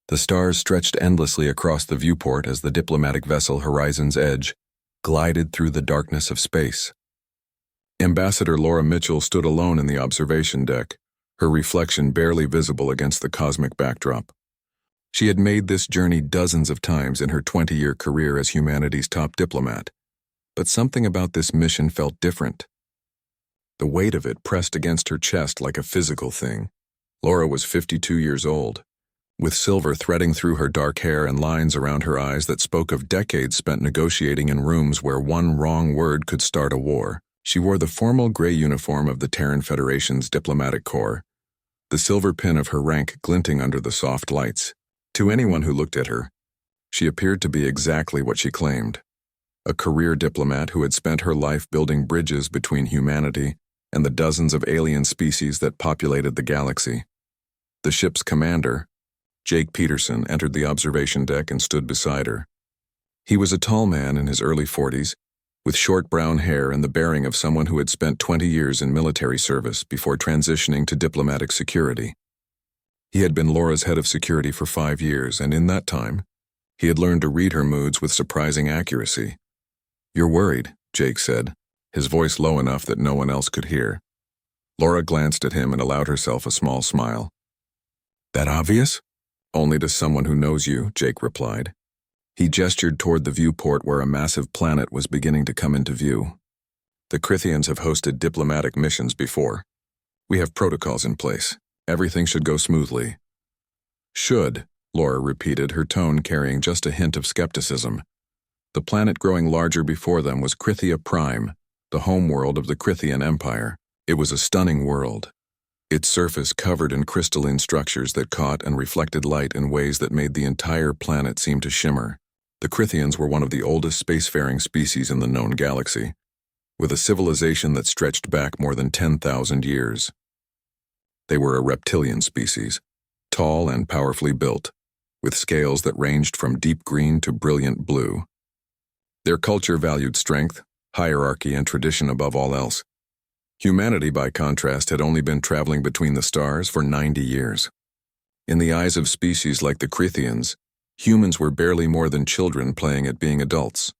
The stars stretched endlessly across the viewport as the diplomatic vessel Horizon's Edge glided through the darkness of space. Ambassador Laura Mitchell stood alone in the observation deck, her reflection barely visible against the cosmic backdrop. She had made this journey dozens of times in her 20-year career as humanity's top diplomat, but something about this mission felt different. The weight of it pressed against her chest like a physical thing. Laura was 52 years old, with silver threading through her dark hair and lines around her eyes that spoke of decades spent negotiating in rooms where one wrong word could start a war. She wore the formal gray uniform of the Terran Federation's diplomatic corps, the silver pin of her rank glinting under the soft lights. To anyone who looked at her, she appeared to be exactly what she claimed, a career diplomat who had spent her life building bridges between humanity and the dozens of alien species that populated the galaxy. The ship's commander, Jake Peterson, entered the observation deck and stood beside her. He was a tall man in his early 40s, with short brown hair and the bearing of someone who had spent 20 years in military service before transitioning to diplomatic security. He had been Laura's head of security for 5 years, and in that time, he had learned to read her moods with surprising accuracy. "You're worried," Jake said, his voice low enough that no one else could hear. Laura glanced at him and allowed herself a small smile. "That obvious?" "Only to someone who knows you," Jake replied. He gestured toward the viewport where a massive planet was beginning to come into view. "The Crithians have hosted diplomatic missions before. We have protocols in place. Everything should go smoothly." "Should," Laura repeated, her tone carrying just a hint of skepticism. The planet growing larger before them was Krithia Prime, the homeworld of the Crithian Empire. It was a stunning world, its surface covered in crystalline structures that caught and reflected light in ways that made the entire planet seem to shimmer. The Crithians were one of the oldest spacefaring species in the known galaxy, with a civilization that stretched back more than 10,000 years. They were a reptilian species, tall and powerfully built, with scales that ranged from deep green to brilliant blue. Their culture valued strength, hierarchy, and tradition above all else. Humanity, by contrast, had only been traveling between the stars for 90 years. In the eyes of species like the Crithians, humans were barely more than children playing at being adults.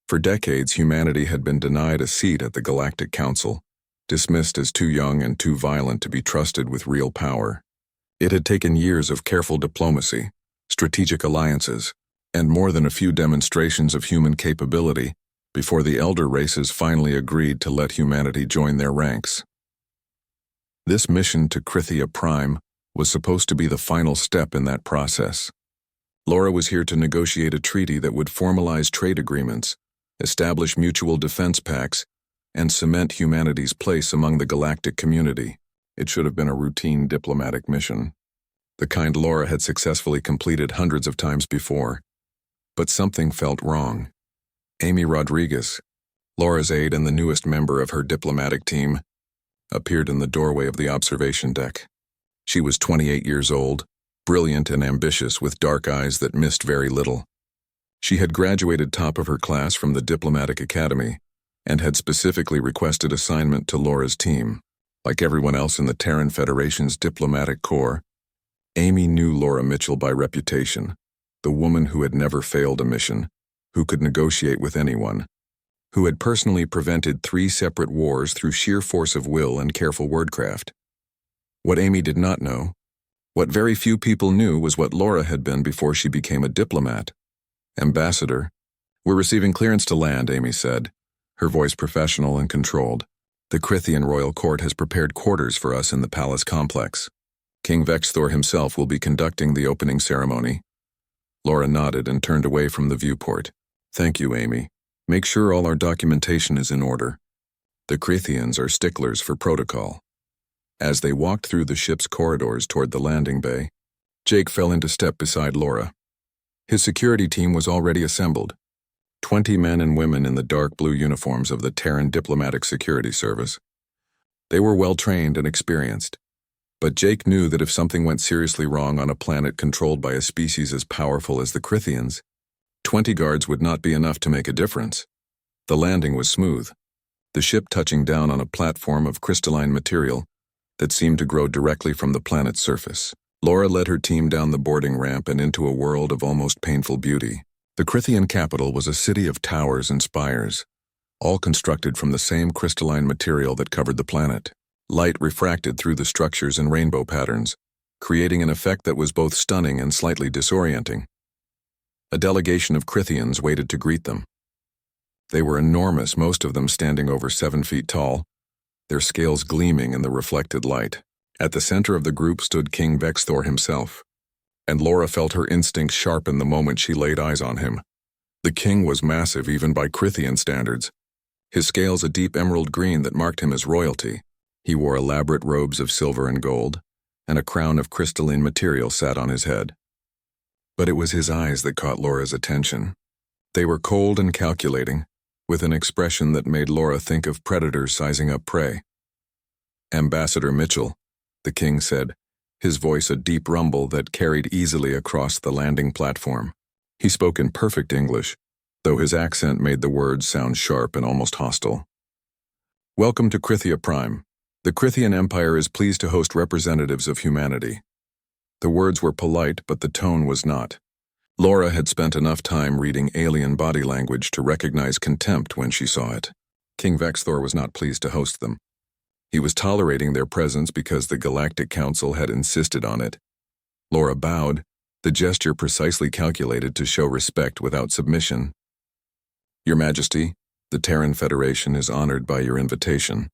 For decades, humanity had been denied a seat at the Galactic Council, dismissed as too young and too violent to be trusted with real power. It had taken years of careful diplomacy, strategic alliances, and more than a few demonstrations of human capability before the elder races finally agreed to let humanity join their ranks. This mission to Krithia Prime was supposed to be the final step in that process. Laura was here to negotiate a treaty that would formalize trade agreements, establish mutual defense pacts, and cement humanity's place among the galactic community. It should have been a routine diplomatic mission, the kind Laura had successfully completed hundreds of times before. But something felt wrong. Amy Rodriguez, Laura's aide and the newest member of her diplomatic team, appeared in the doorway of the observation deck. She was 28 years old, brilliant and ambitious with dark eyes that missed very little. She had graduated top of her class from the Diplomatic Academy and had specifically requested assignment to Laura's team. Like everyone else in the Terran Federation's diplomatic corps, Amy knew Laura Mitchell by reputation, the woman who had never failed a mission, who could negotiate with anyone, who had personally prevented 3 separate wars through sheer force of will and careful wordcraft. What Amy did not know, what very few people knew, was what Laura had been before she became a diplomat. "Ambassador, we're receiving clearance to land," Amy said, her voice professional and controlled. "The Crithian royal court has prepared quarters for us in the palace complex. King Vexthor himself will be conducting the opening ceremony." Laura nodded and turned away from the viewport. "Thank you, Amy. Make sure all our documentation is in order. The Crithians are sticklers for protocol." As they walked through the ship's corridors toward the landing bay, Jake fell into step beside Laura. His security team was already assembled, 20 men and women in the dark blue uniforms of the Terran Diplomatic Security Service. They were well-trained and experienced, but Jake knew that if something went seriously wrong on a planet controlled by a species as powerful as the Crithians, 20 guards would not be enough to make a difference. The landing was smooth, the ship touching down on a platform of crystalline material that seemed to grow directly from the planet's surface. Laura led her team down the boarding ramp and into a world of almost painful beauty. The Crithian capital was a city of towers and spires, all constructed from the same crystalline material that covered the planet. Light refracted through the structures in rainbow patterns, creating an effect that was both stunning and slightly disorienting. A delegation of Crithians waited to greet them. They were enormous, most of them standing over 7 feet tall, their scales gleaming in the reflected light. At the center of the group stood King Vexthor himself, and Laura felt her instincts sharpen the moment she laid eyes on him. The king was massive even by Crithian standards, his scales a deep emerald green that marked him as royalty. He wore elaborate robes of silver and gold, and a crown of crystalline material sat on his head. But it was his eyes that caught Laura's attention. They were cold and calculating, with an expression that made Laura think of predators sizing up prey. "Ambassador Mitchell," the king said, his voice a deep rumble that carried easily across the landing platform. He spoke in perfect English, though his accent made the words sound sharp and almost hostile. "Welcome to Crithia Prime. The Crithian Empire is pleased to host representatives of humanity." The words were polite, but the tone was not. Laura had spent enough time reading alien body language to recognize contempt when she saw it. King Vexthor was not pleased to host them. He was tolerating their presence because the Galactic Council had insisted on it. Laura bowed, the gesture precisely calculated to show respect without submission. "Your Majesty, the Terran Federation is honored by your invitation.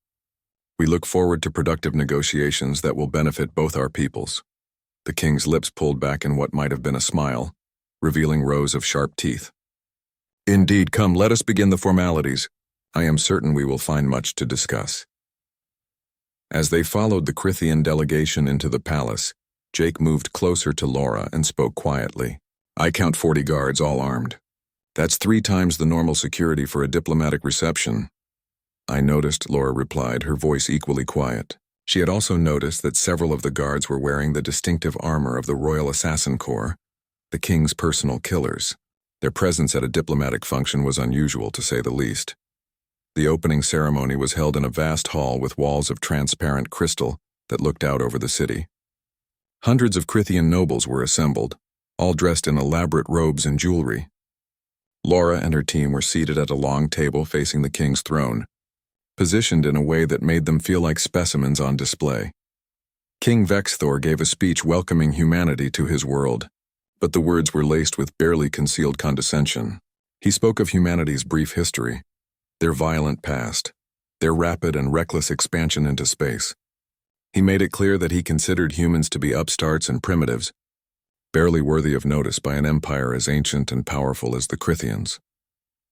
We look forward to productive negotiations that will benefit both our peoples." The king's lips pulled back in what might have been a smile, revealing rows of sharp teeth. "Indeed, come, let us begin the formalities. I am certain we will find much to discuss." As they followed the Crithian delegation into the palace, Jake moved closer to Laura and spoke quietly. "I count 40 guards, all armed. That's 3 times the normal security for a diplomatic reception." "I noticed," Laura replied, her voice equally quiet. She had also noticed that several of the guards were wearing the distinctive armor of the Royal Assassin Corps, the king's personal killers. Their presence at a diplomatic function was unusual, to say the least. The opening ceremony was held in a vast hall with walls of transparent crystal that looked out over the city. Hundreds of Crithian nobles were assembled, all dressed in elaborate robes and jewelry. Laura and her team were seated at a long table facing the king's throne, positioned in a way that made them feel like specimens on display. King Vexthor gave a speech welcoming humanity to his world, but the words were laced with barely concealed condescension. He spoke of humanity's brief history, their violent past, their rapid and reckless expansion into space. He made it clear that he considered humans to be upstarts and primitives, barely worthy of notice by an empire as ancient and powerful as the Crithians.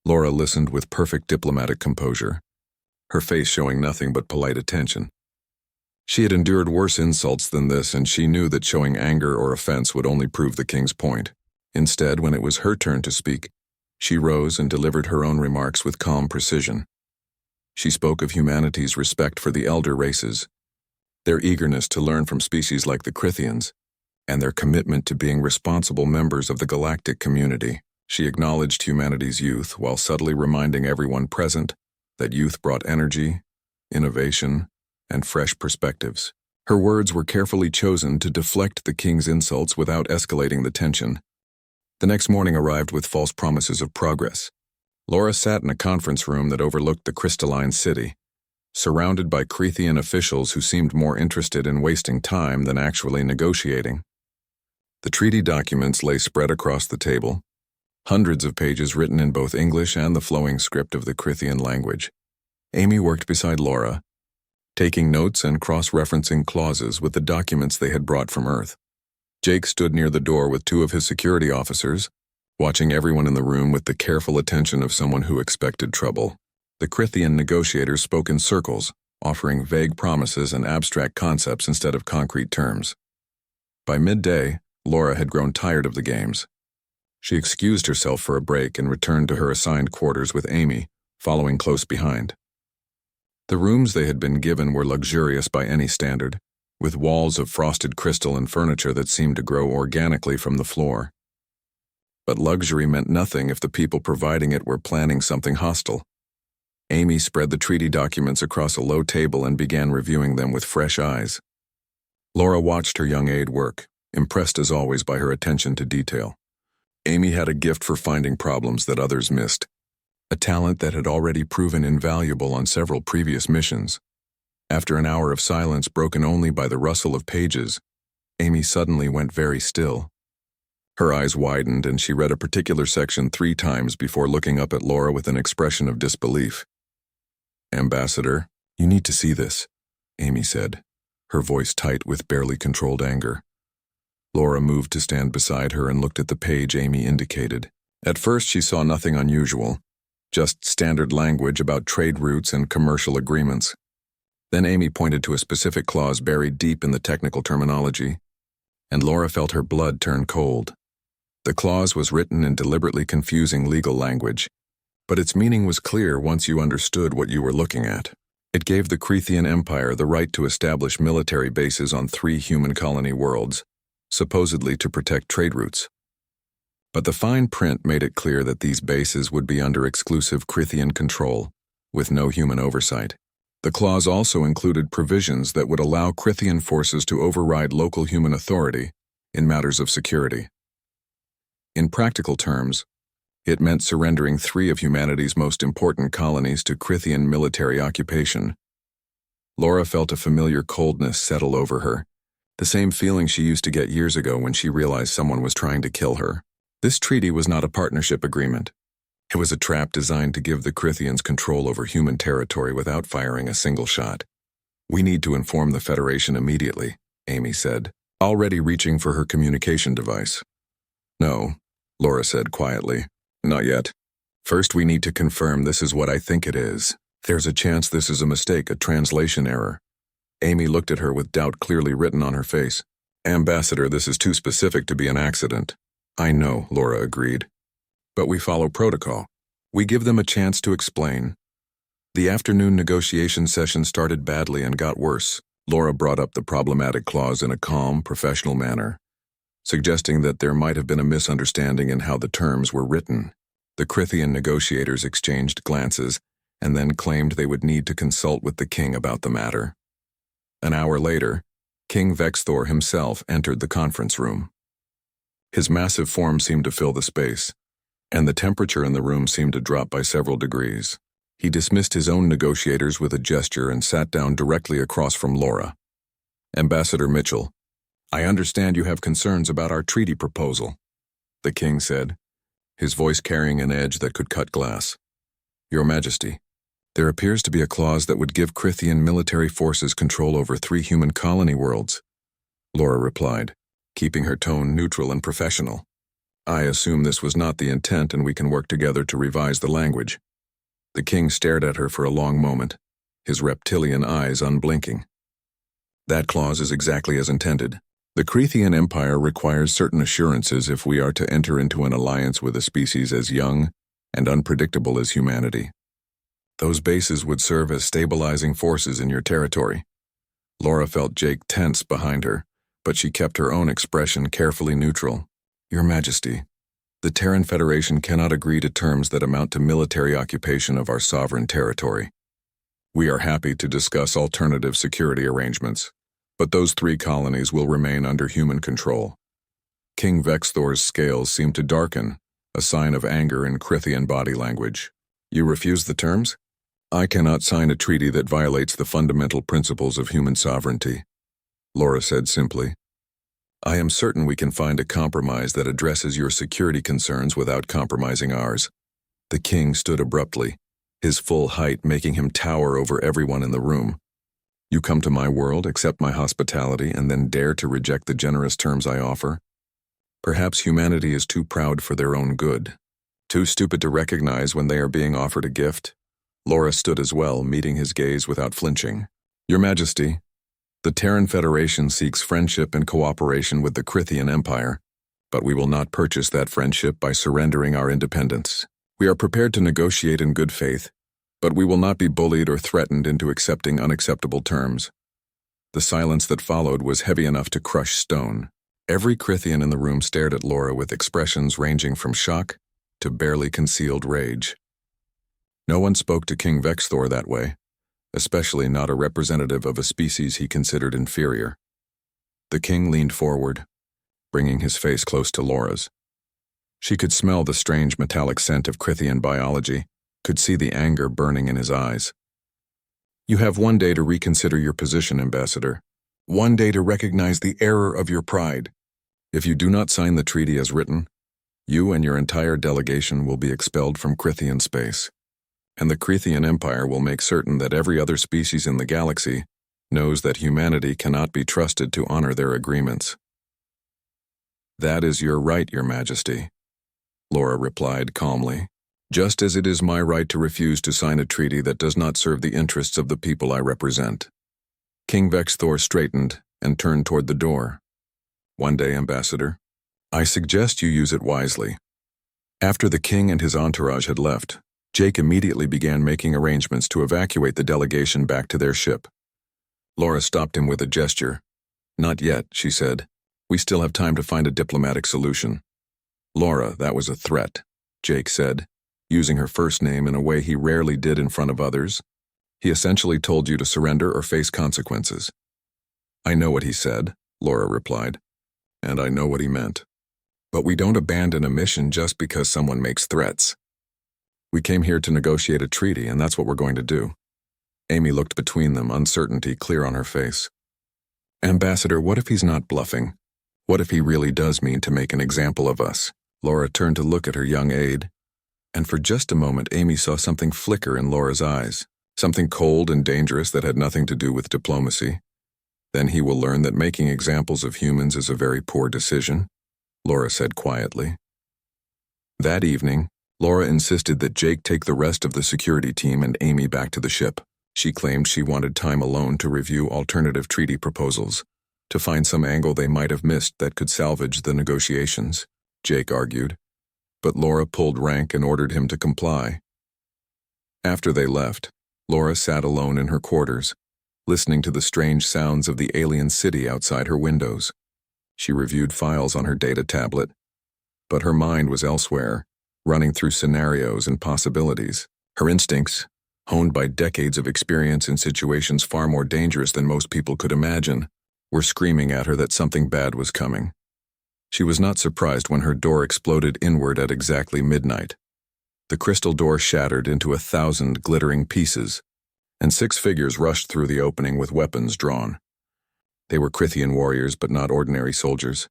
Laura listened with perfect diplomatic composure, her face showing nothing but polite attention. She had endured worse insults than this, and she knew that showing anger or offense would only prove the king's point. Instead, when it was her turn to speak, she rose and delivered her own remarks with calm precision. She spoke of humanity's respect for the elder races, their eagerness to learn from species like the Crithians, and their commitment to being responsible members of the galactic community. She acknowledged humanity's youth while subtly reminding everyone present that youth brought energy, innovation, and fresh perspectives. Her words were carefully chosen to deflect the king's insults without escalating the tension. The next morning arrived with false promises of progress. Laura sat in a conference room that overlooked the crystalline city, surrounded by Crithian officials who seemed more interested in wasting time than actually negotiating. The treaty documents lay spread across the table, hundreds of pages written in both English and the flowing script of the Crithian language. Amy worked beside Laura, taking notes and cross-referencing clauses with the documents they had brought from Earth. Jake stood near the door with 2 of his security officers, watching everyone in the room with the careful attention of someone who expected trouble. The Crithian negotiators spoke in circles, offering vague promises and abstract concepts instead of concrete terms. By midday, Laura had grown tired of the games. She excused herself for a break and returned to her assigned quarters with Amy, following close behind. The rooms they had been given were luxurious by any standard, with walls of frosted crystal and furniture that seemed to grow organically from the floor. But luxury meant nothing if the people providing it were planning something hostile. Amy spread the treaty documents across a low table and began reviewing them with fresh eyes. Laura watched her young aide work, impressed as always by her attention to detail. Amy had a gift for finding problems that others missed, a talent that had already proven invaluable on several previous missions. After an hour of silence broken only by the rustle of pages, Amy suddenly went very still. Her eyes widened and she read a particular section 3 times before looking up at Laura with an expression of disbelief. "Ambassador, you need to see this," Amy said, her voice tight with barely controlled anger. Laura moved to stand beside her and looked at the page Amy indicated. At first she saw nothing unusual, just standard language about trade routes and commercial agreements. Then Amy pointed to a specific clause buried deep in the technical terminology, and Laura felt her blood turn cold. The clause was written in deliberately confusing legal language, but its meaning was clear once you understood what you were looking at. It gave the Crethean Empire the right to establish military bases on 3 human colony worlds, supposedly to protect trade routes. But the fine print made it clear that these bases would be under exclusive Crethean control, with no human oversight. The clause also included provisions that would allow Crethean forces to override local human authority in matters of security. In practical terms, it meant surrendering 3 of humanity's most important colonies to Crethean military occupation. Laura felt a familiar coldness settle over her, the same feeling she used to get years ago when she realized someone was trying to kill her. This treaty was not a partnership agreement. It was a trap designed to give the Cretheans control over human territory without firing a single shot. "We need to inform the Federation immediately," Amy said, already reaching for her communication device. "No," Laura said quietly. "Not yet. First we need to confirm this is what I think it is. There's a chance this is a mistake, a translation error." Amy looked at her with doubt clearly written on her face. "Ambassador, this is too specific to be an accident." "I know," Laura agreed. "But we follow protocol. We give them a chance to explain." The afternoon negotiation session started badly and got worse. Laura brought up the problematic clause in a calm, professional manner, suggesting that there might have been a misunderstanding in how the terms were written. The Crethean negotiators exchanged glances and then claimed they would need to consult with the king about the matter. An hour later, King Vexthor himself entered the conference room. His massive form seemed to fill the space, and the temperature in the room seemed to drop by several degrees. He dismissed his own negotiators with a gesture and sat down directly across from Laura. "Ambassador Mitchell, I understand you have concerns about our treaty proposal," the king said, his voice carrying an edge that could cut glass. "Your Majesty, there appears to be a clause that would give Crethean military forces control over 3 human colony worlds," Laura replied, keeping her tone neutral and professional. "I assume this was not the intent and we can work together to revise the language." The king stared at her for a long moment, his reptilian eyes unblinking. "That clause is exactly as intended. The Crethean Empire requires certain assurances if we are to enter into an alliance with a species as young and unpredictable as humanity. Those bases would serve as stabilizing forces in your territory." Laura felt Jake tense behind her, but she kept her own expression carefully neutral. "Your Majesty, the Terran Federation cannot agree to terms that amount to military occupation of our sovereign territory. We are happy to discuss alternative security arrangements, but those 3 colonies will remain under human control." King Vexthor's scales seemed to darken, a sign of anger in Crethean body language. "You refuse the terms? I cannot sign a treaty that violates the fundamental principles of human sovereignty," Laura said simply. "I am certain we can find a compromise that addresses your security concerns without compromising ours." The king stood abruptly, his full height making him tower over everyone in the room. "You come to my world, accept my hospitality, and then dare to reject the generous terms I offer? Perhaps humanity is too proud for their own good, too stupid to recognize when they are being offered a gift." Laura stood as well, meeting his gaze without flinching. "Your Majesty, the Terran Federation seeks friendship and cooperation with the Crethean Empire, but we will not purchase that friendship by surrendering our independence. We are prepared to negotiate in good faith, but we will not be bullied or threatened into accepting unacceptable terms." The silence that followed was heavy enough to crush stone. Every Crethean in the room stared at Laura with expressions ranging from shock to barely concealed rage. No one spoke to King Vexthor that way, especially not a representative of a species he considered inferior. The king leaned forward, bringing his face close to Laura's. She could smell the strange metallic scent of Crithian biology, could see the anger burning in his eyes. You have 1 day to reconsider your position, Ambassador. 1 day to recognize the error of your pride. If you do not sign the treaty as written, you and your entire delegation will be expelled from Crithian space, and the Crithian Empire will make certain that every other species in the galaxy knows that humanity cannot be trusted to honor their agreements. That is your right, Your Majesty, Laura replied calmly, just as it is my right to refuse to sign a treaty that does not serve the interests of the people I represent. King Vexthor straightened and turned toward the door. 1 day, Ambassador. I suggest you use it wisely. After the king and his entourage had left, Jake immediately began making arrangements to evacuate the delegation back to their ship. Laura stopped him with a gesture. Not yet, she said. We still have time to find a diplomatic solution. Laura, that was a threat, Jake said, using her first name in a way he rarely did in front of others. He essentially told you to surrender or face consequences. I know what he said, Laura replied, and I know what he meant. But we don't abandon a mission just because someone makes threats. We came here to negotiate a treaty, and that's what we're going to do. Amy looked between them, uncertainty clear on her face. Ambassador, what if he's not bluffing? What if he really does mean to make an example of us? Laura turned to look at her young aide, and for just a moment Amy saw something flicker in Laura's eyes, something cold and dangerous that had nothing to do with diplomacy. Then he will learn that making examples of humans is a very poor decision, Laura said quietly. That evening, Laura insisted that Jake take the rest of the security team and Amy back to the ship. She claimed she wanted time alone to review alternative treaty proposals, to find some angle they might have missed that could salvage the negotiations, Jake argued. But Laura pulled rank and ordered him to comply. After they left, Laura sat alone in her quarters, listening to the strange sounds of the alien city outside her windows. She reviewed files on her data tablet, but her mind was elsewhere, running through scenarios and possibilities. Her instincts, honed by decades of experience in situations far more dangerous than most people could imagine, were screaming at her that something bad was coming. She was not surprised when her door exploded inward at exactly midnight. The crystal door shattered into 1,000 glittering pieces, and 6 figures rushed through the opening with weapons drawn. They were Crithian warriors, but not ordinary soldiers.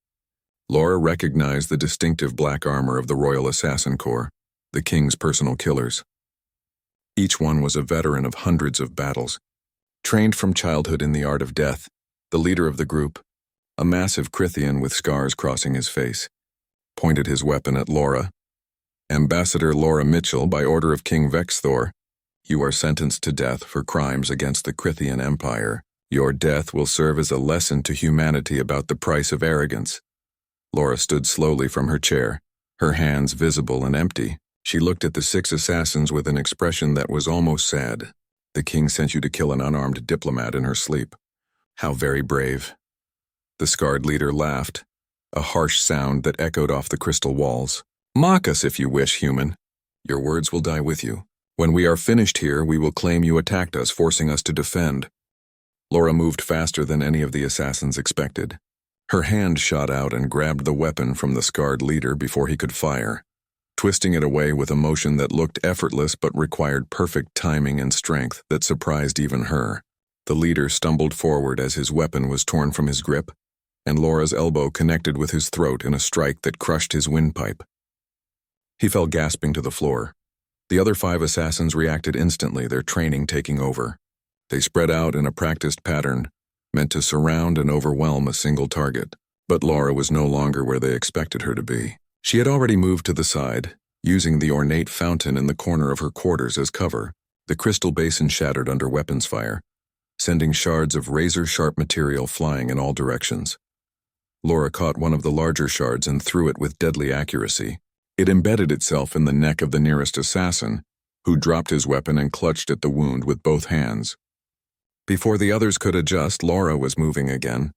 Laura recognized the distinctive black armor of the Royal Assassin Corps, the king's personal killers. Each one was a veteran of hundreds of battles, trained from childhood in the art of death. The leader of the group, a massive Crithian with scars crossing his face, pointed his weapon at Laura. Ambassador Laura Mitchell, by order of King Vexthor, you are sentenced to death for crimes against the Crithian Empire. Your death will serve as a lesson to humanity about the price of arrogance. Laura stood slowly from her chair, her hands visible and empty. She looked at the 6 assassins with an expression that was almost sad. The king sent you to kill an unarmed diplomat in her sleep. How very brave. The scarred leader laughed, a harsh sound that echoed off the crystal walls. Mock us if you wish, human. Your words will die with you. When we are finished here, we will claim you attacked us, forcing us to defend. Laura moved faster than any of the assassins expected. Her hand shot out and grabbed the weapon from the scarred leader before he could fire, twisting it away with a motion that looked effortless but required perfect timing and strength that surprised even her. The leader stumbled forward as his weapon was torn from his grip, and Laura's elbow connected with his throat in a strike that crushed his windpipe. He fell gasping to the floor. The other 5 assassins reacted instantly, their training taking over. They spread out in a practiced pattern, meant to surround and overwhelm a single target. But Laura was no longer where they expected her to be. She had already moved to the side, using the ornate fountain in the corner of her quarters as cover. The crystal basin shattered under weapons fire, sending shards of razor-sharp material flying in all directions. Laura caught one of the larger shards and threw it with deadly accuracy. It embedded itself in the neck of the nearest assassin, who dropped his weapon and clutched at the wound with both hands. Before the others could adjust, Laura was moving again,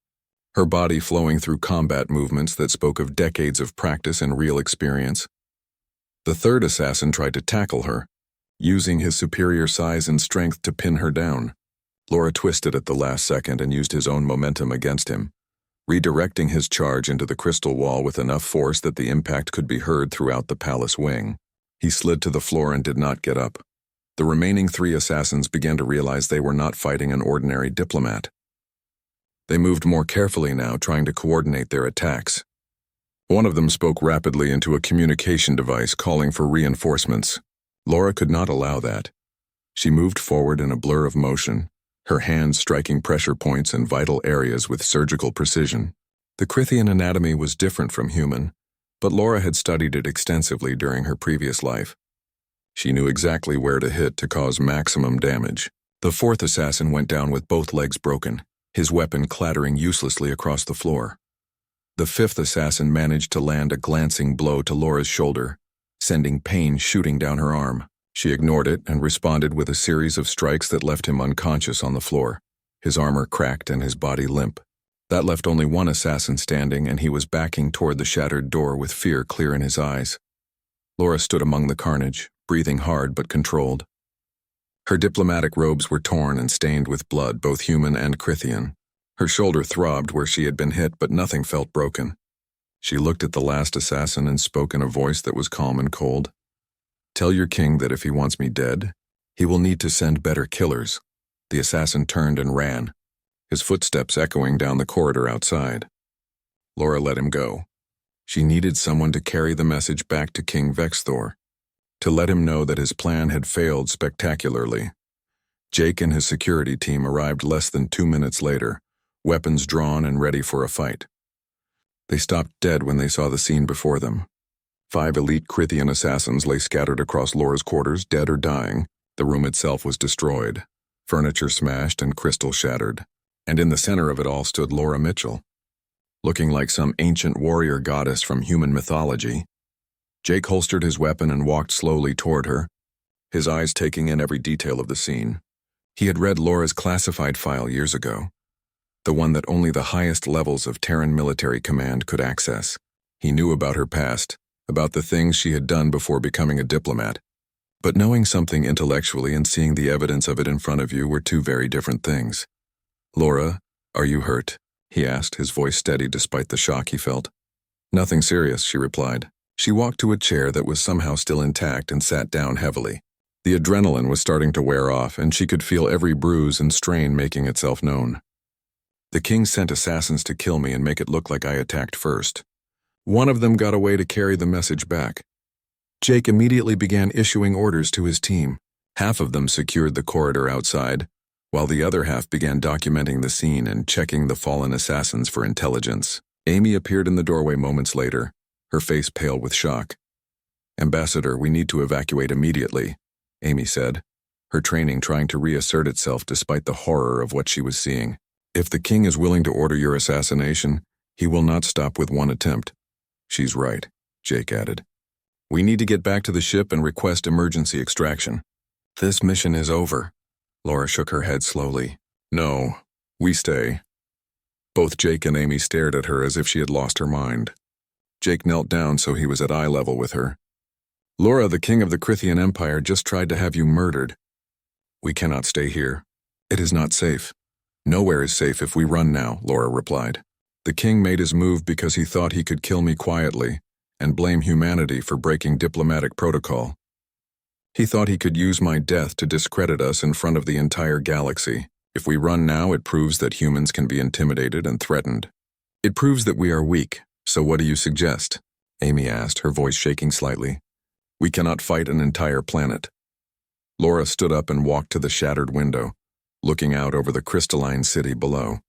her body flowing through combat movements that spoke of decades of practice and real experience. The 3rd assassin tried to tackle her, using his superior size and strength to pin her down. Laura twisted at the last second and used his own momentum against him, redirecting his charge into the crystal wall with enough force that the impact could be heard throughout the palace wing. He slid to the floor and did not get up. The remaining 3 assassins began to realize they were not fighting an ordinary diplomat. They moved more carefully now, trying to coordinate their attacks. One of them spoke rapidly into a communication device, calling for reinforcements. Laura could not allow that. She moved forward in a blur of motion, her hands striking pressure points in vital areas with surgical precision. The Crithian anatomy was different from human, but Laura had studied it extensively during her previous life. She knew exactly where to hit to cause maximum damage. The 4th assassin went down with both legs broken, his weapon clattering uselessly across the floor. The 5th assassin managed to land a glancing blow to Laura's shoulder, sending pain shooting down her arm. She ignored it and responded with a series of strikes that left him unconscious on the floor, his armor cracked and his body limp. That left only 1 assassin standing, and he was backing toward the shattered door with fear clear in his eyes. Laura stood among the carnage, breathing hard but controlled. Her diplomatic robes were torn and stained with blood, both human and Crithian. Her shoulder throbbed where she had been hit, but nothing felt broken. She looked at the last assassin and spoke in a voice that was calm and cold. "Tell your king that if he wants me dead, he will need to send better killers." The assassin turned and ran, his footsteps echoing down the corridor outside. Laura let him go. She needed someone to carry the message back to King Vexthor, to let him know that his plan had failed spectacularly. Jake and his security team arrived less than 2 minutes later, weapons drawn and ready for a fight. They stopped dead when they saw the scene before them. 5 elite Crithian assassins lay scattered across Laura's quarters, dead or dying. The room itself was destroyed, furniture smashed and crystal shattered. And in the center of it all stood Laura Mitchell, looking like some ancient warrior goddess from human mythology. Jake holstered his weapon and walked slowly toward her, his eyes taking in every detail of the scene. He had read Laura's classified file years ago, the one that only the highest levels of Terran military command could access. He knew about her past, about the things she had done before becoming a diplomat. But knowing something intellectually and seeing the evidence of it in front of you were 2 very different things. "Laura, are you hurt?" he asked, his voice steady despite the shock he felt. "Nothing serious," she replied. She walked to a chair that was somehow still intact and sat down heavily. The adrenaline was starting to wear off, and she could feel every bruise and strain making itself known. "The king sent assassins to kill me and make it look like I attacked first. One of them got away to carry the message back." Jake immediately began issuing orders to his team. Half of them secured the corridor outside, while the other half began documenting the scene and checking the fallen assassins for intelligence. Amy appeared in the doorway moments later, her face pale with shock. "Ambassador, we need to evacuate immediately," Amy said, her training trying to reassert itself despite the horror of what she was seeing. "If the king is willing to order your assassination, he will not stop with 1 attempt." "She's right," Jake added. "We need to get back to the ship and request emergency extraction." "This mission is over." Laura shook her head slowly. "No, we stay." Both Jake and Amy stared at her as if she had lost her mind. Jake knelt down so he was at eye level with her. "Laura, the king of the Crithian Empire just tried to have you murdered. We cannot stay here. It is not safe." "Nowhere is safe if we run now," Laura replied. "The king made his move because he thought he could kill me quietly and blame humanity for breaking diplomatic protocol. He thought he could use my death to discredit us in front of the entire galaxy. If we run now, it proves that humans can be intimidated and threatened. It proves that we are weak, so what do you suggest?" Amy asked, her voice shaking slightly. "We cannot fight an entire planet." Laura stood up and walked to the shattered window, looking out over the crystalline city below.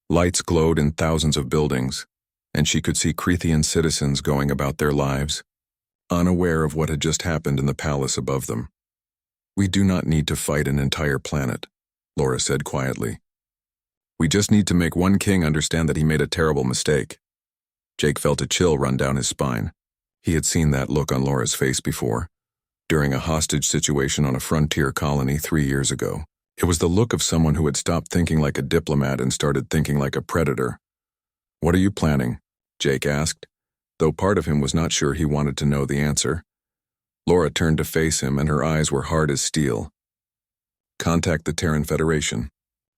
Lights glowed in thousands of buildings, and she could see Crethian citizens going about their lives, unaware of what had just happened in the palace above them. "We do not need to fight an entire planet," Laura said quietly. "We just need to make one king understand that he made a terrible mistake." Jake felt a chill run down his spine. He had seen that look on Laura's face before, during a hostage situation on a frontier colony 3 years ago. It was the look of someone who had stopped thinking like a diplomat and started thinking like a predator. "What are you planning?" Jake asked, though part of him was not sure he wanted to know the answer. Laura turned to face him, and her eyes were hard as steel. "Contact the Terran Federation.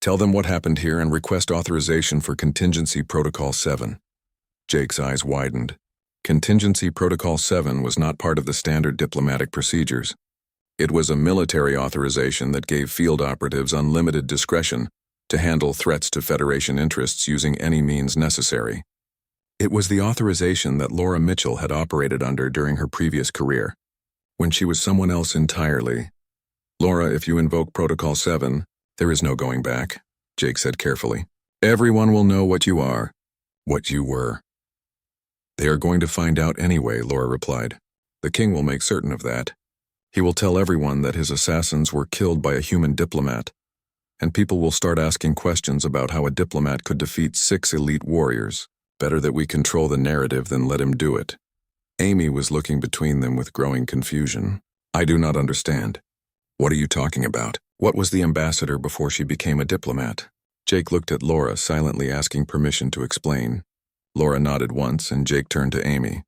Tell them what happened here and request authorization for Contingency Protocol 7. Jake's eyes widened. Contingency Protocol 7 was not part of the standard diplomatic procedures. It was a military authorization that gave field operatives unlimited discretion to handle threats to Federation interests using any means necessary. It was the authorization that Laura Mitchell had operated under during her previous career, when she was someone else entirely. Laura, if you invoke Protocol 7, there is no going back, Jake said carefully. Everyone will know what you are, what you were. They are going to find out anyway, Laura replied. The king will make certain of that. He will tell everyone that his assassins were killed by a human diplomat, and people will start asking questions about how a diplomat could defeat 6 elite warriors. Better that we control the narrative than let him do it. Amy was looking between them with growing confusion. I do not understand. What are you talking about? What was the ambassador before she became a diplomat? Jake looked at Laura, silently asking permission to explain. Laura nodded once, and Jake turned to Amy.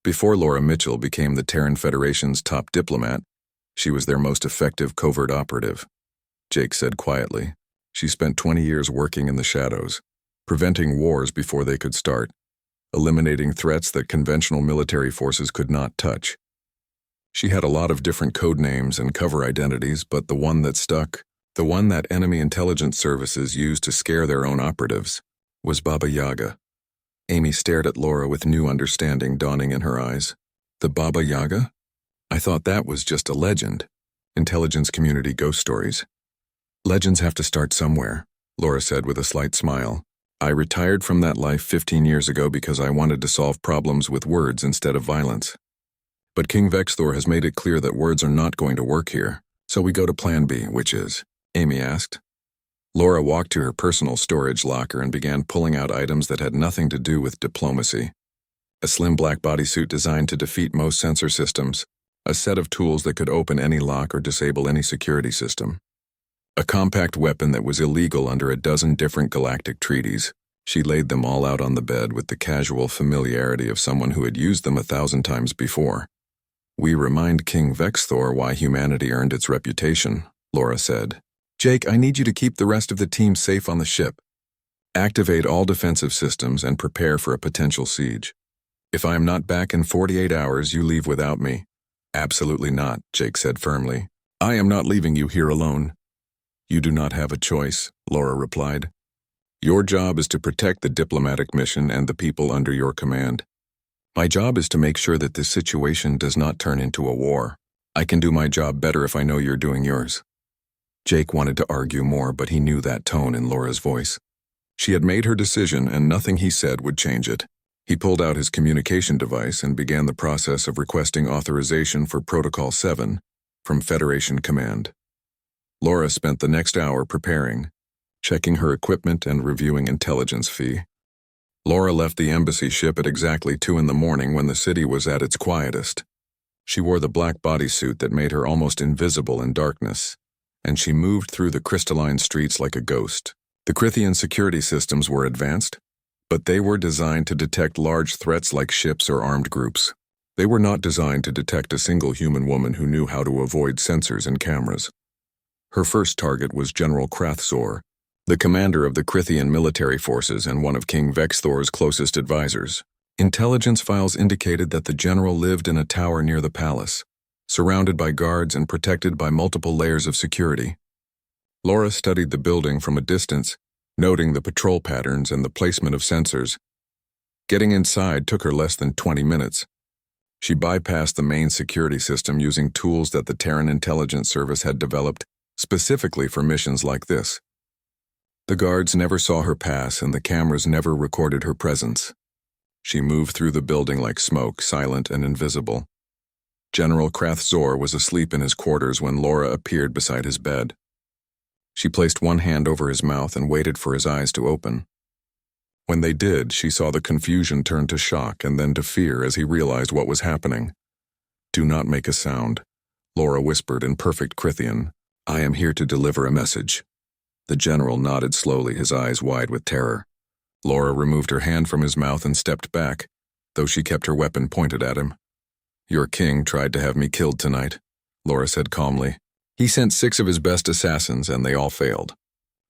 Before Laura Mitchell became the Terran Federation's top diplomat, she was their most effective covert operative. Jake said quietly. She spent 20 years working in the shadows, preventing wars before they could start, eliminating threats that conventional military forces could not touch. She had a lot of different code names and cover identities, but the one that stuck, the one that enemy intelligence services used to scare their own operatives, was Baba Yaga. Amy stared at Laura with new understanding dawning in her eyes. The Baba Yaga? I thought that was just a legend. Intelligence community ghost stories. Legends have to start somewhere, Laura said with a slight smile. I retired from that life 15 years ago because I wanted to solve problems with words instead of violence. But King Vexthor has made it clear that words are not going to work here, so we go to Plan B, which is, Amy asked. Laura walked to her personal storage locker and began pulling out items that had nothing to do with diplomacy. A slim black bodysuit designed to defeat most sensor systems, a set of tools that could open any lock or disable any security system. A compact weapon that was illegal under a dozen different galactic treaties. She laid them all out on the bed with the casual familiarity of someone who had used them 1,000 times before. We remind King Vexthor why humanity earned its reputation, Laura said. Jake, I need you to keep the rest of the team safe on the ship. Activate all defensive systems and prepare for a potential siege. If I am not back in 48 hours, you leave without me. Absolutely not, Jake said firmly. I am not leaving you here alone. You do not have a choice, Laura replied. Your job is to protect the diplomatic mission and the people under your command. My job is to make sure that this situation does not turn into a war. I can do my job better if I know you're doing yours. Jake wanted to argue more, but he knew that tone in Laura's voice. She had made her decision, and nothing he said would change it. He pulled out his communication device and began the process of requesting authorization for Protocol 7 from Federation Command. Laura spent the next hour preparing, checking her equipment and reviewing intelligence fee. Laura left the embassy ship at exactly 2 in the morning when the city was at its quietest. She wore the black bodysuit that made her almost invisible in darkness, and she moved through the crystalline streets like a ghost. The Crithian security systems were advanced, but they were designed to detect large threats like ships or armed groups. They were not designed to detect a single human woman who knew how to avoid sensors and cameras. Her first target was General Krathzor, the commander of the Crithian military forces and one of King Vexthor's closest advisors. Intelligence files indicated that the general lived in a tower near the palace, surrounded by guards and protected by multiple layers of security. Laura studied the building from a distance, noting the patrol patterns and the placement of sensors. Getting inside took her less than 20 minutes. She bypassed the main security system using tools that the Terran Intelligence Service had developed specifically for missions like this. The guards never saw her pass and the cameras never recorded her presence. She moved through the building like smoke, silent and invisible. General Krathzor was asleep in his quarters when Laura appeared beside his bed. She placed one hand over his mouth and waited for his eyes to open. When they did, she saw the confusion turn to shock and then to fear as he realized what was happening. Do not make a sound, Laura whispered in perfect Crithian. I am here to deliver a message. The general nodded slowly, his eyes wide with terror. Laura removed her hand from his mouth and stepped back, though she kept her weapon pointed at him. Your king tried to have me killed tonight, Laura said calmly. He sent 6 of his best assassins and they all failed.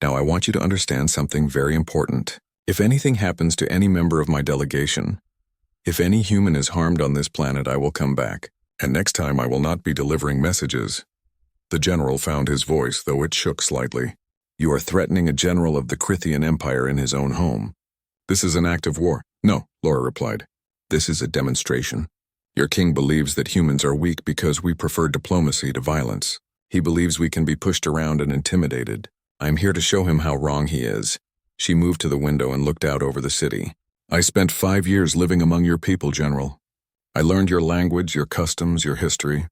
Now I want you to understand something very important. If anything happens to any member of my delegation, if any human is harmed on this planet, I will come back. And next time I will not be delivering messages." The general found his voice, though it shook slightly. "You are threatening a general of the Crithian Empire in his own home. This is an act of war." "No," Laura replied. "This is a demonstration. Your king believes that humans are weak because we prefer diplomacy to violence. He believes we can be pushed around and intimidated. I am here to show him how wrong he is." She moved to the window and looked out over the city. "I spent 5 years living among your people, General. I learned your language, your customs, your history.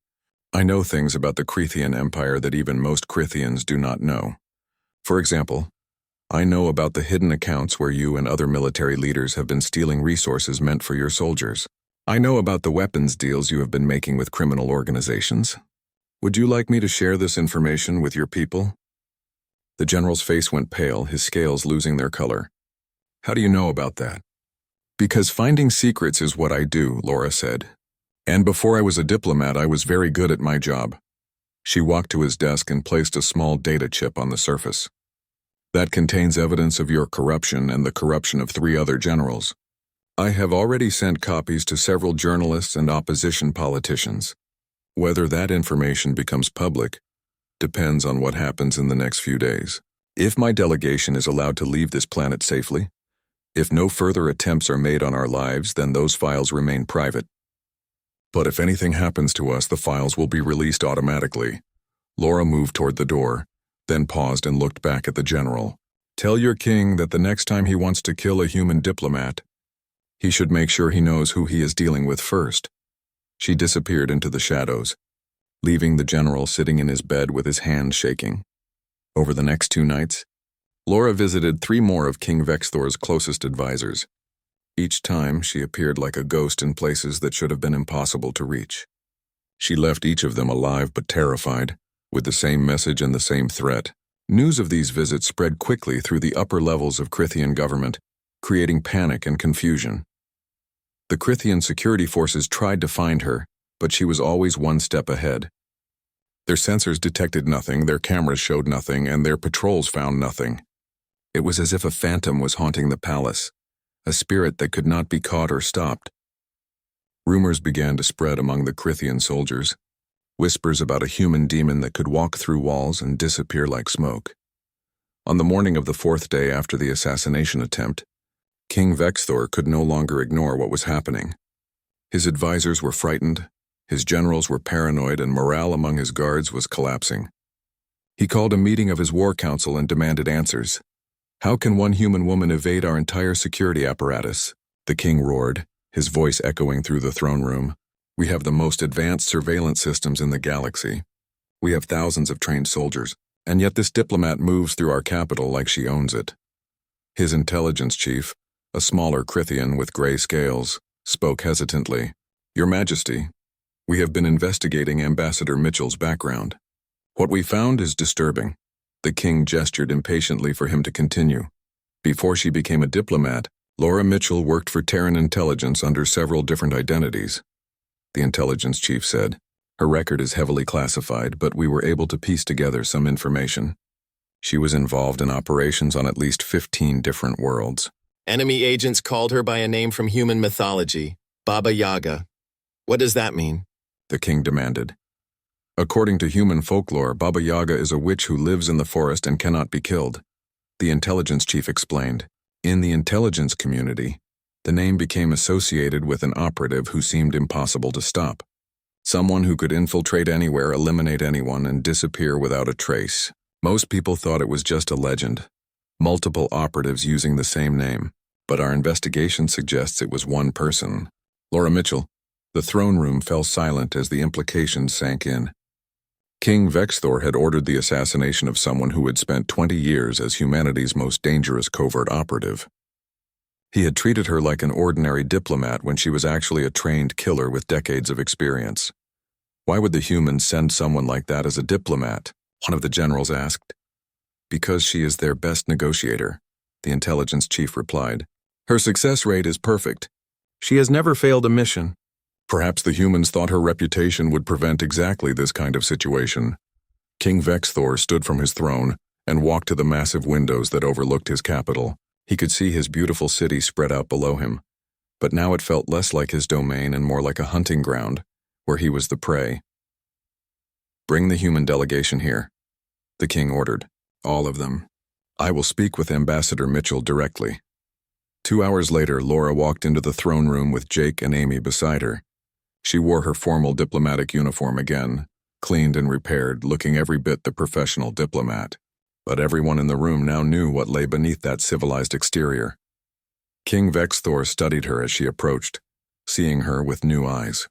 I know things about the Crithian Empire that even most Crithians do not know. For example, I know about the hidden accounts where you and other military leaders have been stealing resources meant for your soldiers. I know about the weapons deals you have been making with criminal organizations. Would you like me to share this information with your people?" The general's face went pale, his scales losing their color. "How do you know about that?" "Because finding secrets is what I do," Laura said. "And before I was a diplomat, I was very good at my job." She walked to his desk and placed a small data chip on the surface. "That contains evidence of your corruption and the corruption of 3 other generals. I have already sent copies to several journalists and opposition politicians. Whether that information becomes public depends on what happens in the next few days. If my delegation is allowed to leave this planet safely, if no further attempts are made on our lives, then those files remain private. But if anything happens to us, the files will be released automatically." Laura moved toward the door, then paused and looked back at the general. "Tell your king that the next time he wants to kill a human diplomat, he should make sure he knows who he is dealing with first." She disappeared into the shadows, leaving the general sitting in his bed with his hands shaking. Over the next 2 nights, Laura visited 3 more of King Vexthor's closest advisors. Each time, she appeared like a ghost in places that should have been impossible to reach. She left each of them alive but terrified, with the same message and the same threat. News of these visits spread quickly through the upper levels of Crithian government, creating panic and confusion. The Crithian security forces tried to find her, but she was always 1 step ahead. Their sensors detected nothing, their cameras showed nothing, and their patrols found nothing. It was as if a phantom was haunting the palace, a spirit that could not be caught or stopped. Rumors began to spread among the Crithian soldiers, whispers about a human demon that could walk through walls and disappear like smoke. On the morning of the 4th day after the assassination attempt, King Vexthor could no longer ignore what was happening. His advisors were frightened, his generals were paranoid, and morale among his guards was collapsing. He called a meeting of his war council and demanded answers. "How can one human woman evade our entire security apparatus?" the king roared, his voice echoing through the throne room. "We have the most advanced surveillance systems in the galaxy. We have thousands of trained soldiers, and yet this diplomat moves through our capital like she owns it." His intelligence chief, a smaller Crithian with gray scales, spoke hesitantly. "Your Majesty, we have been investigating Ambassador Mitchell's background. What we found is disturbing." The king gestured impatiently for him to continue. "Before she became a diplomat, Laura Mitchell worked for Terran intelligence under several different identities," the intelligence chief said. "Her record is heavily classified, but we were able to piece together some information. She was involved in operations on at least 15 different worlds." Enemy agents called her by a name from human mythology, Baba Yaga. What does that mean? The king demanded. "According to human folklore, Baba Yaga is a witch who lives in the forest and cannot be killed," the intelligence chief explained. In the intelligence community, the name became associated with an operative who seemed impossible to stop. Someone who could infiltrate anywhere, eliminate anyone, and disappear without a trace. Most people thought it was just a legend. Multiple operatives using the same name. But our investigation suggests it was one person. Laura Mitchell. The throne room fell silent as the implications sank in. King Vexthor had ordered the assassination of someone who had spent 20 years as humanity's most dangerous covert operative. He had treated her like an ordinary diplomat when she was actually a trained killer with decades of experience. Why would the humans send someone like that as a diplomat? One of the generals asked. Because she is their best negotiator, the intelligence chief replied. Her success rate is perfect. She has never failed a mission. Perhaps the humans thought her reputation would prevent exactly this kind of situation. King Vexthor stood from his throne, and walked to the massive windows that overlooked his capital. He could see his beautiful city spread out below him, but now it felt less like his domain and more like a hunting ground, where he was the prey. "Bring the human delegation here," the king ordered. "All of them. I will speak with Ambassador Mitchell directly." 2 hours later, Laura walked into the throne room with Jake and Amy beside her. She wore her formal diplomatic uniform again, cleaned and repaired, looking every bit the professional diplomat. But everyone in the room now knew what lay beneath that civilized exterior. King Vexthor studied her as she approached, seeing her with new eyes.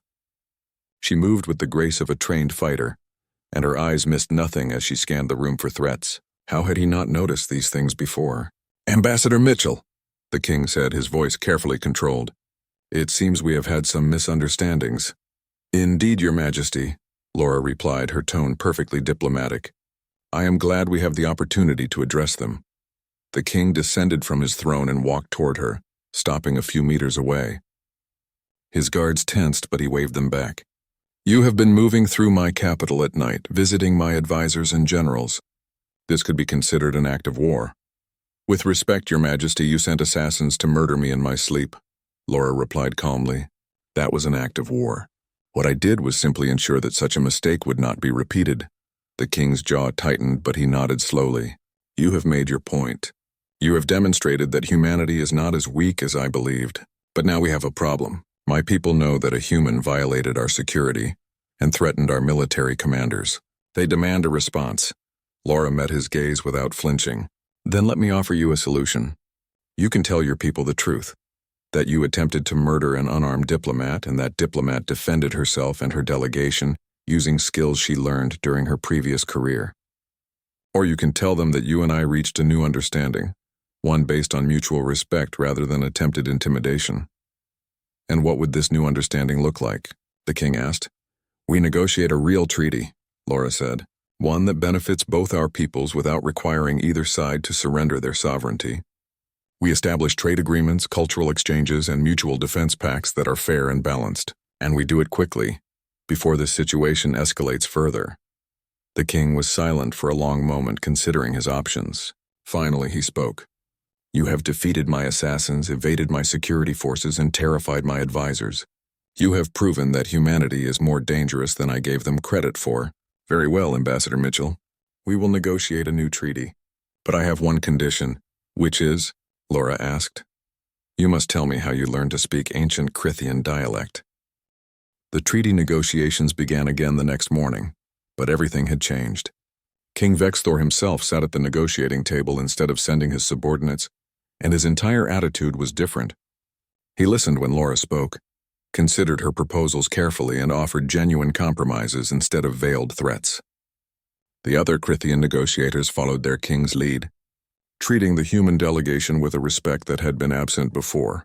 She moved with the grace of a trained fighter, and her eyes missed nothing as she scanned the room for threats. How had he not noticed these things before? "Ambassador Mitchell," the king said, his voice carefully controlled. "It seems we have had some misunderstandings." "Indeed, Your Majesty," Laura replied, her tone perfectly diplomatic. "I am glad we have the opportunity to address them." The king descended from his throne and walked toward her, stopping a few meters away. His guards tensed, but he waved them back. "You have been moving through my capital at night, visiting my advisors and generals. This could be considered an act of war." "With respect, Your Majesty, you sent assassins to murder me in my sleep," Laura replied calmly. "That was an act of war. What I did was simply ensure that such a mistake would not be repeated." The king's jaw tightened, but he nodded slowly. "You have made your point. You have demonstrated that humanity is not as weak as I believed. But now we have a problem. My people know that a human violated our security and threatened our military commanders. They demand a response." Laura met his gaze without flinching. "Then let me offer you a solution. You can tell your people the truth, that you attempted to murder an unarmed diplomat and that diplomat defended herself and her delegation using skills she learned during her previous career. Or you can tell them that you and I reached a new understanding, one based on mutual respect rather than attempted intimidation." "And what would this new understanding look like?" the king asked. "We negotiate a real treaty," Laura said. "One that benefits both our peoples without requiring either side to surrender their sovereignty. We establish trade agreements, cultural exchanges, and mutual defense pacts that are fair and balanced. And we do it quickly, before this situation escalates further." The king was silent for a long moment, considering his options. Finally, he spoke. "You have defeated my assassins, evaded my security forces, and terrified my advisors. You have proven that humanity is more dangerous than I gave them credit for. Very well, Ambassador Mitchell. We will negotiate a new treaty. But I have one condition." "Which is?" Laura asked. "You must tell me how you learned to speak ancient Crithian dialect." The treaty negotiations began again the next morning, but everything had changed. King Vexthor himself sat at the negotiating table instead of sending his subordinates, and his entire attitude was different. He listened when Laura spoke, considered her proposals carefully, and offered genuine compromises instead of veiled threats. The other Crithian negotiators followed their king's lead, treating the human delegation with a respect that had been absent before.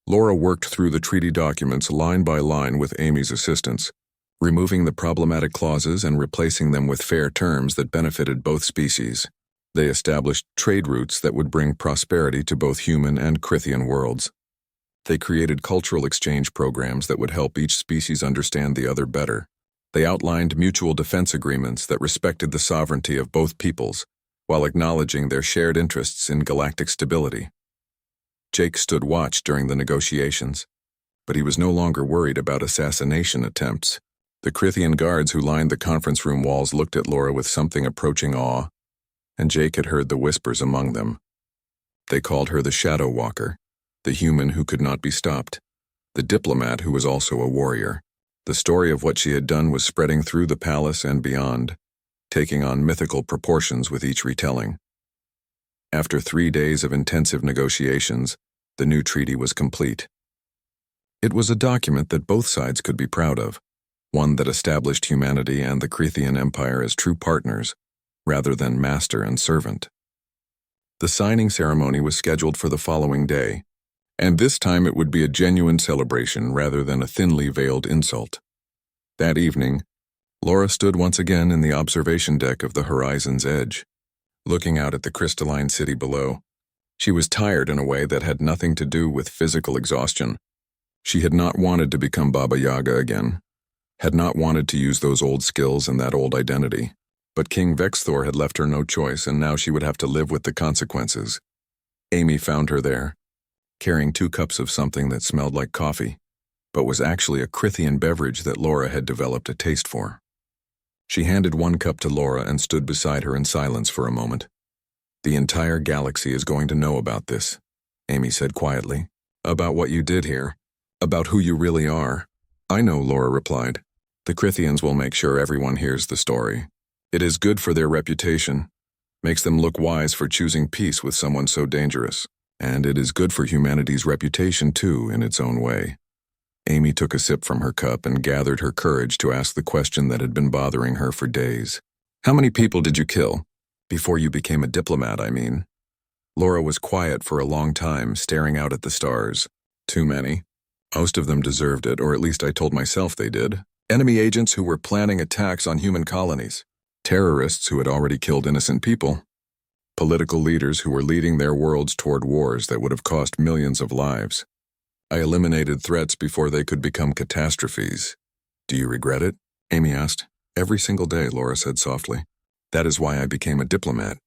Laura worked through the treaty documents line by line with Amy's assistance, removing the problematic clauses and replacing them with fair terms that benefited both species. They established trade routes that would bring prosperity to both human and Crithian worlds. They created cultural exchange programs that would help each species understand the other better. They outlined mutual defense agreements that respected the sovereignty of both peoples, while acknowledging their shared interests in galactic stability. Jake stood watch during the negotiations, but he was no longer worried about assassination attempts. The Crithian guards who lined the conference room walls looked at Laura with something approaching awe, and Jake had heard the whispers among them. They called her the Shadow Walker, the human who could not be stopped, the diplomat who was also a warrior. The story of what she had done was spreading through the palace and beyond, taking on mythical proportions with each retelling. After 3 days of intensive negotiations, the new treaty was complete. It was a document that both sides could be proud of, one that established humanity and the Crithian Empire as true partners, rather than master and servant. The signing ceremony was scheduled for the following day, and this time it would be a genuine celebration rather than a thinly veiled insult. That evening, Laura stood once again in the observation deck of the horizon's edge, looking out at the crystalline city below. She was tired in a way that had nothing to do with physical exhaustion. She had not wanted to become Baba Yaga again, had not wanted to use those old skills and that old identity. But King Vexthor had left her no choice, and now she would have to live with the consequences. Amy found her there, carrying 2 cups of something that smelled like coffee, but was actually a Crithian beverage that Laura had developed a taste for. She handed 1 cup to Laura and stood beside her in silence for a moment. "The entire galaxy is going to know about this," Amy said quietly. "About what you did here. About who you really are." "I know," Laura replied. "The Crithians will make sure everyone hears the story. It is good for their reputation, makes them look wise for choosing peace with someone so dangerous. And it is good for humanity's reputation too, in its own way." Amy took a sip from her cup and gathered her courage to ask the question that had been bothering her for days. "How many people did you kill? Before you became a diplomat, I mean." Laura was quiet for a long time, staring out at the stars. "Too many. Most of them deserved it, or at least I told myself they did. Enemy agents who were planning attacks on human colonies. Terrorists who had already killed innocent people. Political leaders who were leading their worlds toward wars that would have cost millions of lives. I eliminated threats before they could become catastrophes." "Do you regret it?" Amy asked. "Every single day," Laura said softly. "That is why I became a diplomat.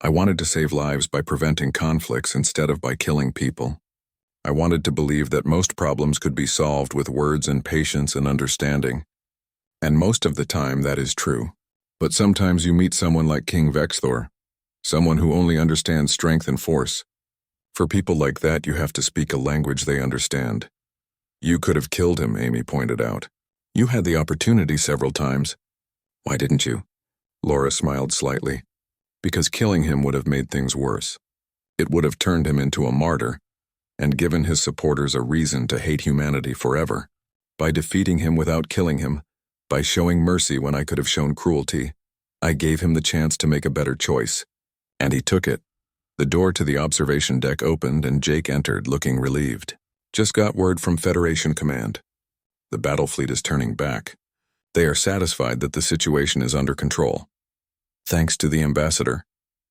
I wanted to save lives by preventing conflicts instead of by killing people. I wanted to believe that most problems could be solved with words and patience and understanding. And most of the time that is true. But sometimes you meet someone like King Vexthor, someone who only understands strength and force. For people like that, you have to speak a language they understand. You could have killed him," Amy pointed out. "You had the opportunity several times. Why didn't you?" Laura smiled slightly. "Because killing him would have made things worse. It would have turned him into a martyr and given his supporters a reason to hate humanity forever. By defeating him without killing him, by showing mercy when I could have shown cruelty, I gave him the chance to make a better choice. And he took it." The door to the observation deck opened and Jake entered, looking relieved. "Just got word from Federation Command. The battle fleet is turning back. They are satisfied that the situation is under control." "Thanks to the ambassador,"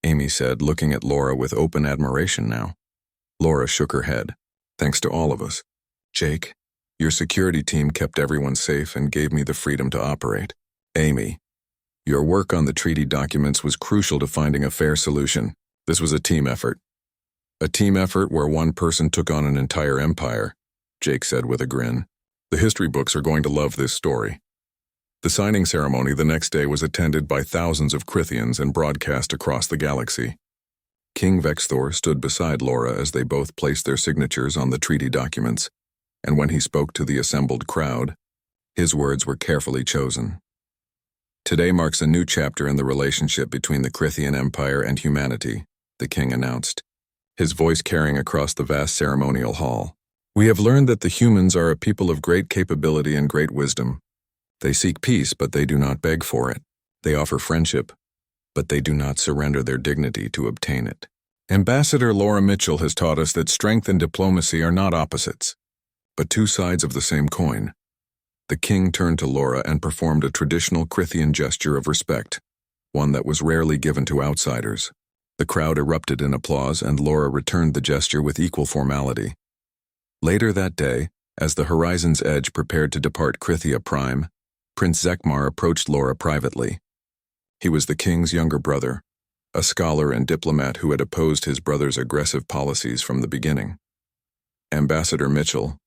Amy said, looking at Laura with open admiration now. Laura shook her head. "Thanks to all of us. Jake, your security team kept everyone safe and gave me the freedom to operate. Amy, your work on the treaty documents was crucial to finding a fair solution. This was a team effort. A team effort where one person took on an entire empire," Jake said with a grin. "The history books are going to love this story." The signing ceremony the next day was attended by thousands of Crithians and broadcast across the galaxy. King Vexthor stood beside Laura as they both placed their signatures on the treaty documents, and when he spoke to the assembled crowd, his words were carefully chosen. "Today marks a new chapter in the relationship between the Crithian Empire and humanity," the king announced, his voice carrying across the vast ceremonial hall. "We have learned that the humans are a people of great capability and great wisdom. They seek peace, but they do not beg for it. They offer friendship, but they do not surrender their dignity to obtain it. Ambassador Laura Mitchell has taught us that strength and diplomacy are not opposites, but 2 sides of the same coin." The king turned to Laura and performed a traditional Crithian gesture of respect, one that was rarely given to outsiders. The crowd erupted in applause, and Laura returned the gesture with equal formality. Later that day, as the Horizon's Edge prepared to depart Krithia Prime, Prince Zekmar approached Laura privately. He was the king's younger brother, a scholar and diplomat who had opposed his brother's aggressive policies from the beginning. "Ambassador Mitchell,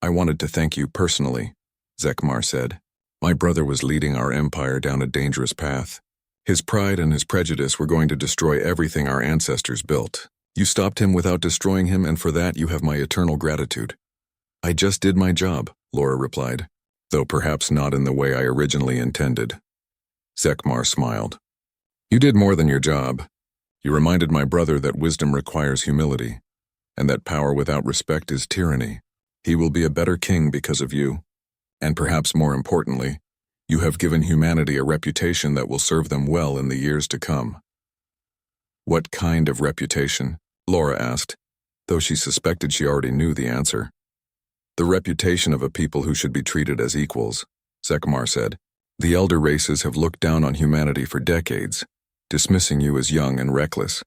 I wanted to thank you personally," Zekmar said. "My brother was leading our empire down a dangerous path. His pride and his prejudice were going to destroy everything our ancestors built. You stopped him without destroying him, and for that you have my eternal gratitude." "I just did my job," Laura replied, "though perhaps not in the way I originally intended." Zekmar smiled. "You did more than your job. You reminded my brother that wisdom requires humility, and that power without respect is tyranny. He will be a better king because of you. And perhaps more importantly, you have given humanity a reputation that will serve them well in the years to come." "What kind of reputation?" Laura asked, though she suspected she already knew the answer. "The reputation of a people who should be treated as equals," Zekmar said. "The elder races have looked down on humanity for decades, dismissing you as young and reckless.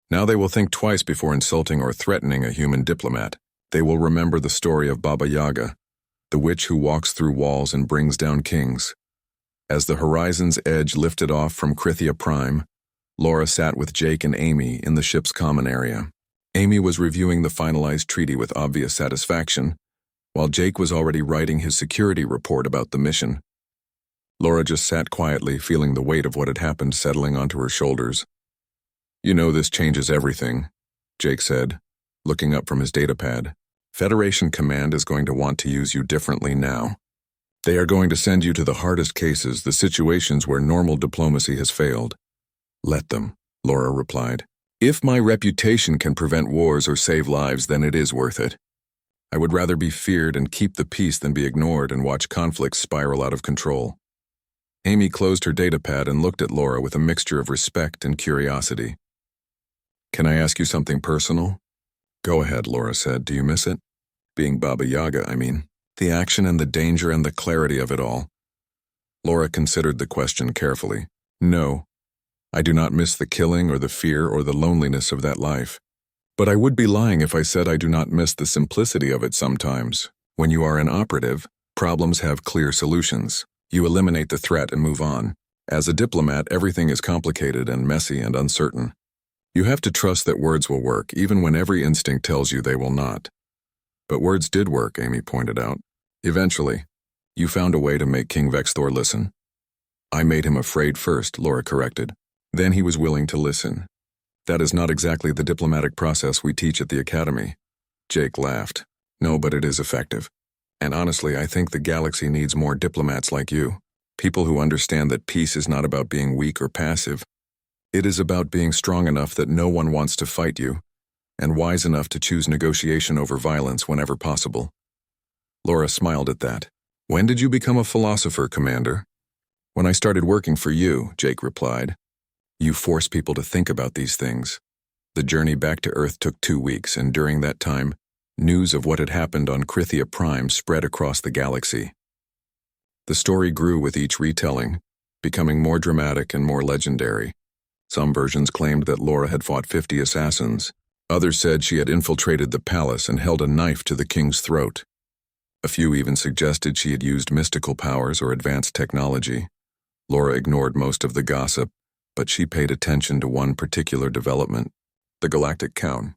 Now they will think twice before insulting or threatening a human diplomat. They will remember the story of Baba Yaga, the witch who walks through walls and brings down kings. As the horizon's edge lifted off from Krithia Prime, Laura sat with Jake and Amy in the ship's common area. Amy was reviewing the finalized treaty with obvious satisfaction, while Jake was already writing his security report about the mission. Laura just sat quietly, feeling the weight of what had happened settling onto her shoulders. "You know this changes everything," Jake said, looking up from his datapad. "Federation Command is going to want to use you differently now. They are going to send you to the hardest cases, the situations where normal diplomacy has failed." "Let them," Laura replied. "If my reputation can prevent wars or save lives, then it is worth it. I would rather be feared and keep the peace than be ignored and watch conflicts spiral out of control." Amy closed her datapad and looked at Laura with a mixture of respect and curiosity. "Can I ask you something personal?" "Go ahead," Laura said. "Do you miss it? Being Baba Yaga, I mean. The action and the danger and the clarity of it all." Laura considered the question carefully. "No, I do not miss the killing or the fear or the loneliness of that life. But I would be lying if I said I do not miss the simplicity of it sometimes. When you are an operative, problems have clear solutions. You eliminate the threat and move on. As a diplomat, everything is complicated and messy and uncertain. You have to trust that words will work, even when every instinct tells you they will not." "But words did work," Amy pointed out. "Eventually, you found a way to make King Vexthor listen." "I made him afraid first," Laura corrected. "Then he was willing to listen. That is not exactly the diplomatic process we teach at the academy." Jake laughed. "No, but it is effective. And honestly, I think the galaxy needs more diplomats like you. People who understand that peace is not about being weak or passive. It is about being strong enough that no one wants to fight you, and wise enough to choose negotiation over violence whenever possible." Laura smiled at that. "When did you become a philosopher, Commander?" "When I started working for you," Jake replied. "You force people to think about these things." The journey back to Earth took 2 weeks, and during that time, news of what had happened on Krithia Prime spread across the galaxy. The story grew with each retelling, becoming more dramatic and more legendary. Some versions claimed that Laura had fought 50 assassins. Others said she had infiltrated the palace and held a knife to the king's throat. A few even suggested she had used mystical powers or advanced technology. Laura ignored most of the gossip, but she paid attention to one particular development: the Galactic Count.